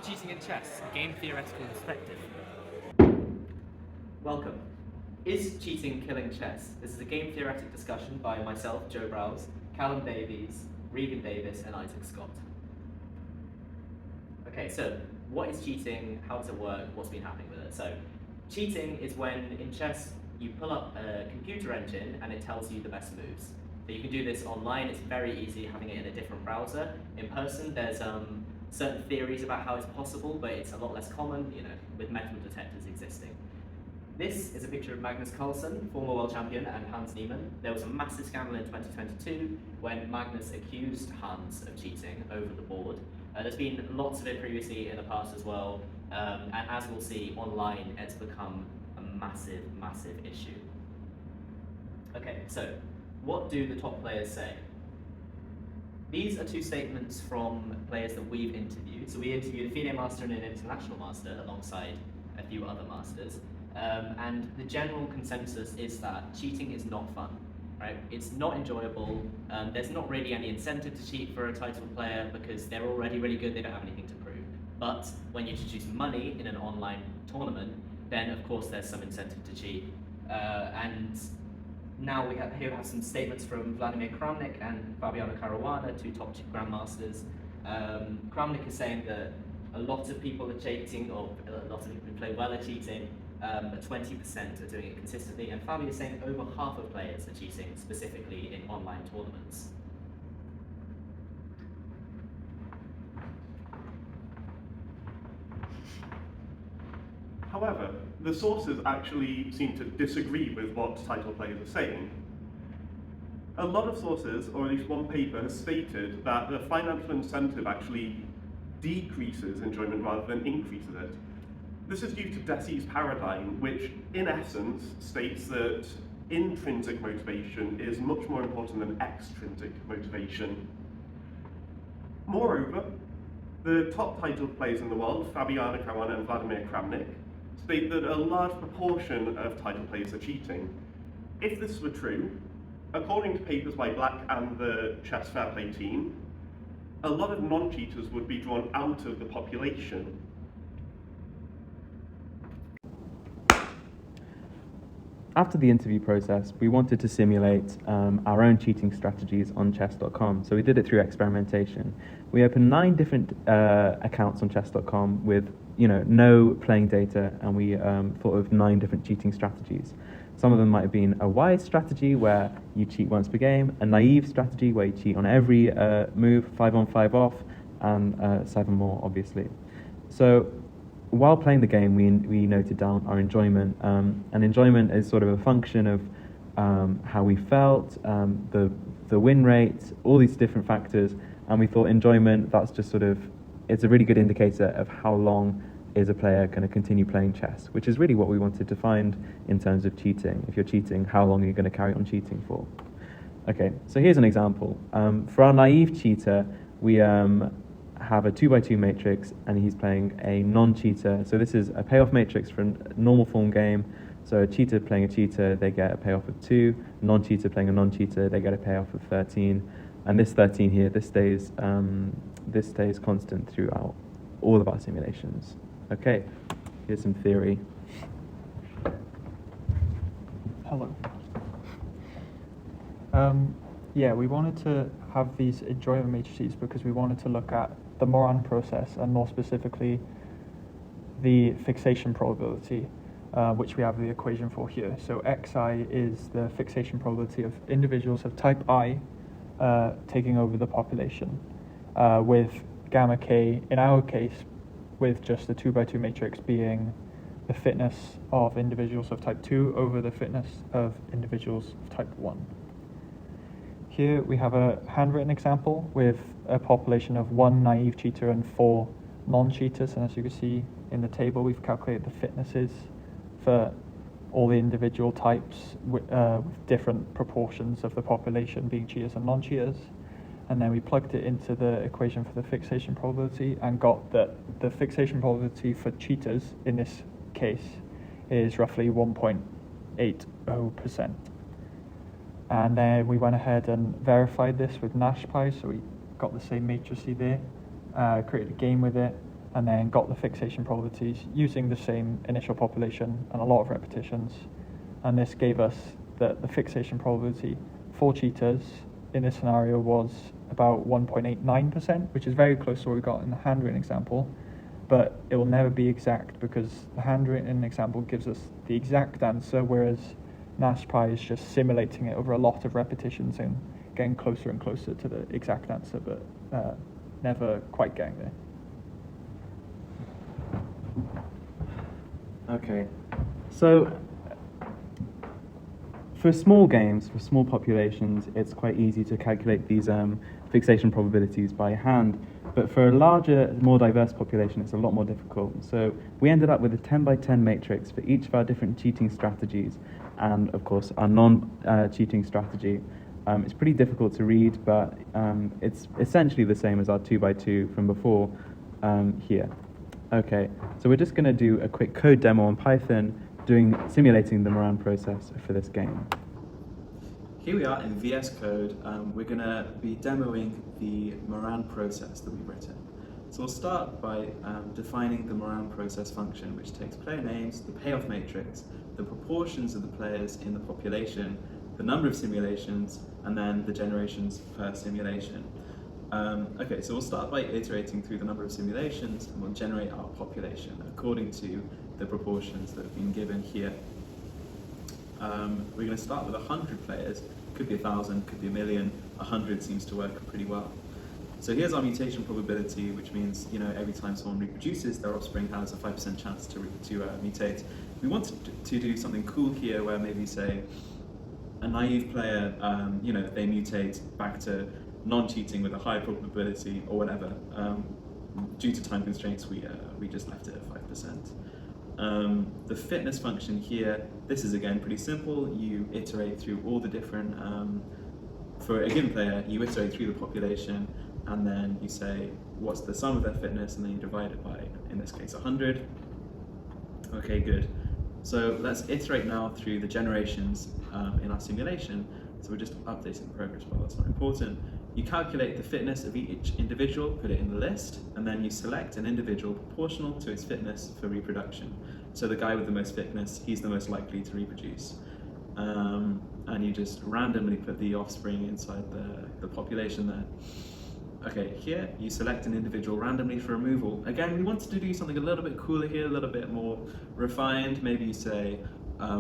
Cheating in chess, game theoretical perspective. Welcome. Is cheating killing chess? This is a game theoretic discussion by myself, Joe Browse, Callum Davies, Regan Davis, and Isaac Scott. Okay, so what is cheating? How does it work? What's been happening with it? So, cheating is when in chess you pull up a computer engine and it tells you the best moves. So you can do this online. It's very easy having it in a different browser. In person, there's certain theories about how it's possible, but it's a lot less common, with metal detectors existing. This is a picture of Magnus Carlsen, former world champion, and Hans Niemann. There was a massive scandal in 2022 when Magnus accused Hans of cheating over the board. There's been lots of it previously in the past as well, and as we'll see online, it's become a massive, massive issue. Okay, so what do the top players say? These are two statements from players that we've interviewed. So we interviewed a FIDE master and an international master alongside a few other masters. And the general consensus is that cheating is not fun, right? It's not enjoyable. There's not really any incentive to cheat for a title player because they're already really good, they don't have anything to prove. But when you introduce money in an online tournament, then of course there's some incentive to cheat. And now we have some statements from Vladimir Kramnik and Fabiano Caruana, two top grandmasters. Kramnik is saying that a lot of people are cheating, or a lot of people who play well are cheating, but 20% are doing it consistently. And Fabi is saying over half of players are cheating, specifically in online tournaments. However, the sources actually seem to disagree with what title players are saying. A lot of sources, or at least one paper, has stated that the financial incentive actually decreases enjoyment rather than increases it. This is due to Desi's paradigm, which in essence states that intrinsic motivation is much more important than extrinsic motivation. Moreover, the top title players in the world, Fabiano Caruana and Vladimir Kramnik, state that a large proportion of title players are cheating. If this were true, according to papers by Black and the Chess Fair Play team, a lot of non-cheaters would be drawn out of the population. After the interview process, we wanted to simulate our own cheating strategies on chess.com, so we did it through experimentation. We opened 9 different accounts on chess.com with no playing data, and we thought of 9 different cheating strategies. Some of them might have been a wise strategy where you cheat once per game, a naive strategy where you cheat on every move, 5 on 5 off, and 7 more obviously. So while playing the game, we noted down our enjoyment, and enjoyment is sort of a function of how we felt, the win rate, all these different factors, and we thought enjoyment, that's just it's a really good indicator of how long is a player going to continue playing chess, which is really what we wanted to find in terms of cheating. If you're cheating, how long are you going to carry on cheating for? Okay, so here's an example. For our naive cheater, we have a 2x2 matrix, and he's playing a non-cheater. So this is a payoff matrix for a normal form game. So a cheater playing a cheater, they get a payoff of 2. Non-cheater playing a non-cheater, they get a payoff of 13. And this 13 here, this stays constant throughout all of our simulations. Okay, here's some theory. Hello. We wanted to have these enjoyment matrices because we wanted to look at the Moran process, and more specifically the fixation probability, which we have the equation for here. So xi is the fixation probability of individuals of type I taking over the population, with gamma k, in our case, with just the 2x2 matrix being the fitness of individuals of type 2 over the fitness of individuals of type 1. Here we have a handwritten example with a population of 1 naive cheater and 4 non-cheaters, and as you can see in the table, we've calculated the fitnesses for all the individual types with different proportions of the population being cheaters and non-cheaters. And then we plugged it into the equation for the fixation probability and got that the fixation probability for cheaters in this case is roughly 1.80%. And then we went ahead and verified this with NashPy. So we got the same matrice there, created a game with it, and then got the fixation probabilities using the same initial population and a lot of repetitions. And this gave us that the fixation probability for cheaters in this scenario was about 1.89%, which is very close to what we got in the handwritten example, but it will never be exact because the handwritten example gives us the exact answer, whereas NASPI is just simulating it over a lot of repetitions and getting closer and closer to the exact answer, but never quite getting there. Okay, so for small games, for small populations, it's quite easy to calculate these fixation probabilities by hand. But for a larger, more diverse population, it's a lot more difficult. So we ended up with a 10 by 10 matrix for each of our different cheating strategies, and of course our non-cheating strategy. It's pretty difficult to read, but it's essentially the same as our 2 by 2 from before here. Okay, so we're just going to do a quick code demo on Python, simulating the Moran process for this game. Here we are in VS Code. We're going to be demoing the Moran process that we've written. So we'll start by defining the Moran process function, which takes player names, the payoff matrix, the proportions of the players in the population, the number of simulations, and then the generations per simulation. Okay, so we'll start by iterating through the number of simulations, and we'll generate our population according to the proportions that have been given here. We're going to start with 100 players. Could be 1,000, could be 1,000,000. 100 seems to work pretty well. So here's our mutation probability, which means every time someone reproduces, their offspring has a 5% chance to mutate. We want to do something cool here, where maybe say a naive player, they mutate back to non-cheating with a high probability or whatever. Due to time constraints, we just left it at 5%. The fitness function here, this is again pretty simple. You iterate through all the different, for a given player, you iterate through the population, and then you say what's the sum of their fitness, and then you divide it by, in this case, 100. Okay, good. So let's iterate now through the generations in our simulation. So we're just updating the progress bar, that's not important. You calculate the fitness of each individual, put it in the list, and then you select an individual proportional to its fitness for reproduction. So the guy with the most fitness, he's the most likely to reproduce. And you just randomly put the offspring inside the population there. Okay, here you select an individual randomly for removal. Again, we wanted to do something a little bit cooler here, a little bit more refined. Maybe you say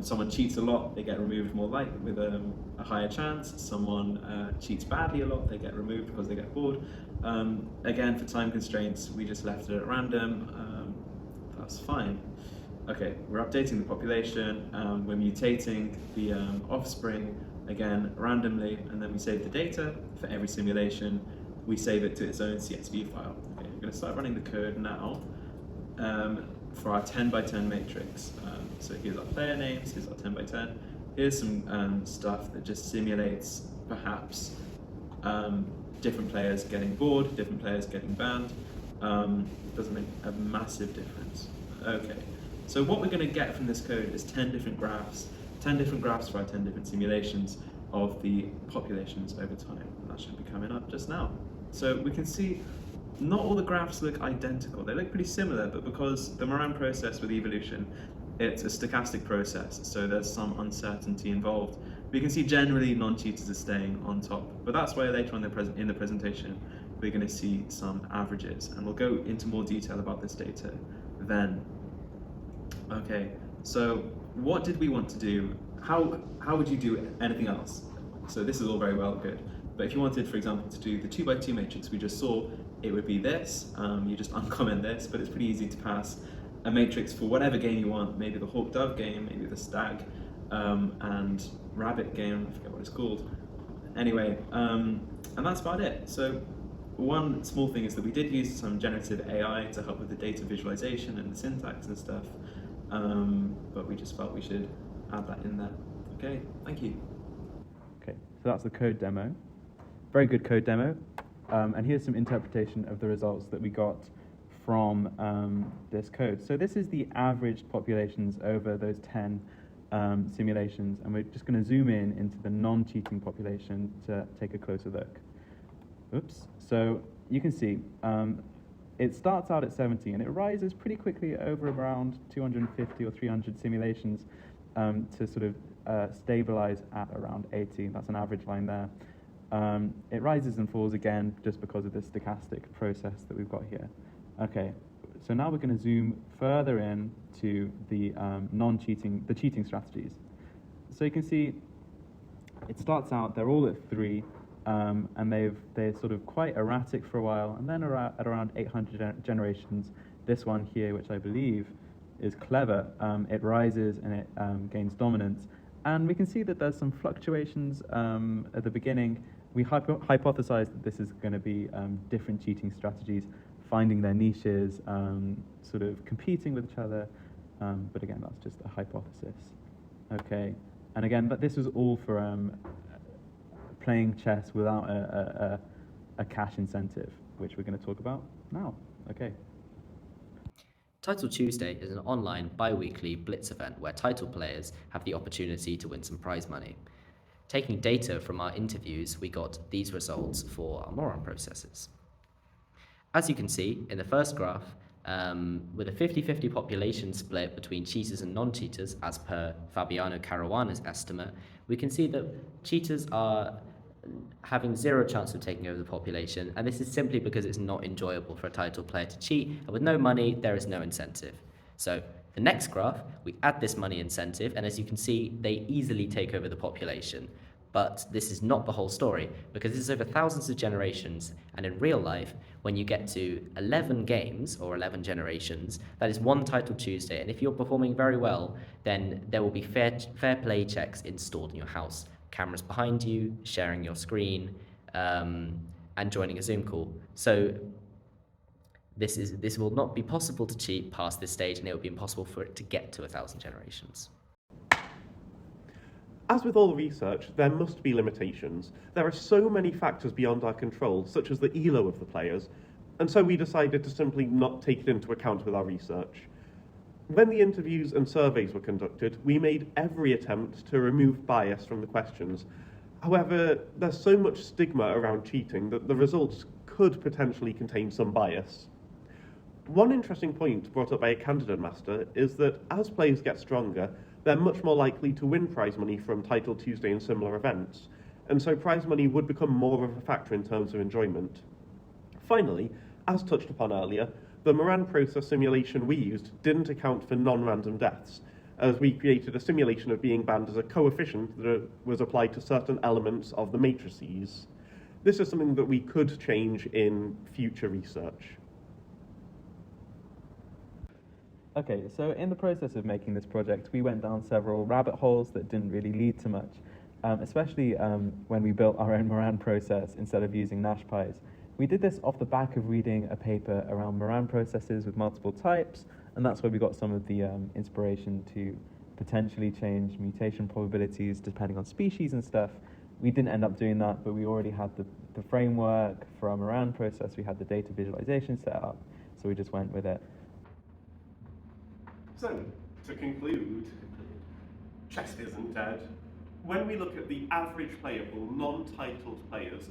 someone cheats a lot, they get removed more likely with a higher chance. Someone cheats badly a lot, they get removed because they get bored. Again, for time constraints, we just left it at random. That's fine. Okay, we're updating the population. We're mutating the offspring, again, randomly, and then we save the data for every simulation. We save it to its own CSV file. Okay, we're going to start running the code now for our 10 by 10 matrix. So here's our player names, here's our 10 by 10. Here's some stuff that just simulates perhaps different players getting bored, different players getting banned. It doesn't make a massive difference. Okay, so what we're going to get from this code is 10 different graphs for our 10 different simulations of the populations over time. And that should be coming up just now. So we can see not all the graphs look identical. They look pretty similar, but because the Moran process with evolution, it's a stochastic process, so there's some uncertainty involved. We can see generally non-cheaters are staying on top, but that's why later on in the presentation we're going to see some averages, and we'll go into more detail about this data then. Okay, so what did we want to do? How would you do anything else? So this is all very well, good. But if you wanted, for example, to do the 2 by 2 matrix we just saw, it would be this. You just uncomment this, but it's pretty easy to pass a matrix for whatever game you want, maybe the hawk-dove game, maybe the stag and rabbit game, I forget what it's called. Anyway, and that's about it. So one small thing is that we did use some generative AI to help with the data visualization and the syntax and stuff, but we just felt we should add that in there. Okay, thank you. Okay, so that's the code demo. Very good code demo. And here's some interpretation of the results that we got from this code. So this is the average populations over those 10 simulations, and we're just going to zoom in into the non-cheating population to take a closer look. Oops. So you can see it starts out at 70 and it rises pretty quickly over around 250 or 300 simulations to sort of stabilize at around 80. That's an average line there. It rises and falls again just because of the stochastic process that we've got here. Okay, so now we're going to zoom further in to the the cheating strategies. So you can see it starts out, they're all at 3, and they're sort of quite erratic for a while, and then at around 800 generations, this one here, which I believe is clever, it rises and it gains dominance. And we can see that there's some fluctuations at the beginning. We hypothesized that this is going to be different cheating strategies, finding their niches, sort of competing with each other. But again, that's just a hypothesis. Okay, and again, but this was all for playing chess without a cash incentive, which we're going to talk about now. Okay. Title Tuesday is an online bi-weekly blitz event where title players have the opportunity to win some prize money. Taking data from our interviews, we got these results for our moron processes. As you can see in the first graph, with a 50-50 population split between cheaters and non-cheaters, as per Fabiano Caruana's estimate, we can see that cheaters are having zero chance of taking over the population, and this is simply because it's not enjoyable for a title player to cheat, and with no money, there is no incentive. So the next graph, we add this money incentive, and as you can see, they easily take over the population. But this is not the whole story, because this is over thousands of generations, and in real life, when you get to 11 games, or 11 generations, that is one Title Tuesday, and if you're performing very well, then there will be fair play checks installed in your house. Cameras behind you, sharing your screen, and joining a Zoom call. So this will not be possible to cheat past this stage, and it will be impossible for it to get to 1,000 generations. As with all research, there must be limitations. There are so many factors beyond our control, such as the elo of the players, and so we decided to simply not take it into account with our research. When the interviews and surveys were conducted, we made every attempt to remove bias from the questions. However, there's so much stigma around cheating that the results could potentially contain some bias. One interesting point brought up by a candidate master is that as players get stronger, they're much more likely to win prize money from Title Tuesday and similar events, and so prize money would become more of a factor in terms of enjoyment. Finally, as touched upon earlier, the Moran process simulation we used didn't account for non-random deaths, as we created a simulation of being banned as a coefficient that was applied to certain elements of the matrices. This is something that we could change in future research. Okay, so in the process of making this project, we went down several rabbit holes that didn't really lead to much, especially when we built our own Moran process instead of using NashPis. We did this off the back of reading a paper around Moran processes with multiple types, and that's where we got some of the inspiration to potentially change mutation probabilities depending on species and stuff. We didn't end up doing that, but we already had the framework for our Moran process. We had the data visualization set up, so we just went with it. So, to conclude, chess isn't dead. When we look at the average playable, non-titled players,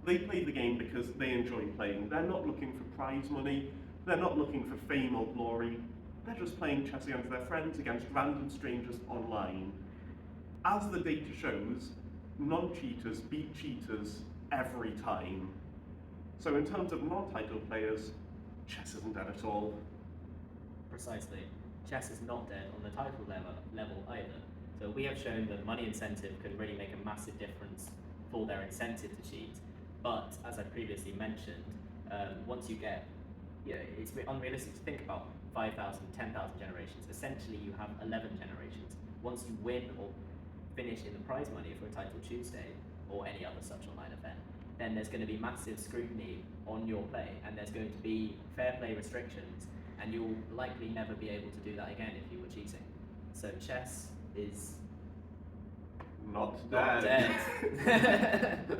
they play the game because they enjoy playing. They're not looking for prize money, they're not looking for fame or glory, they're just playing chess against their friends, against random strangers online. As the data shows, non-cheaters beat cheaters every time. So in terms of non-titled players, chess isn't dead at all. Precisely. Chess is not dead on the title level either. So we have shown that money incentive can really make a massive difference for their incentive to cheat. But as I previously mentioned, once you get, it's unrealistic to think about 5,000, 10,000 generations. Essentially, you have 11 generations. Once you win or finish in the prize money for a Title Tuesday or any other such online event, then there's going to be massive scrutiny on your play, and there's going to be fair play restrictions, and you'll likely never be able to do that again if you were cheating. So chess is not not dead. dead.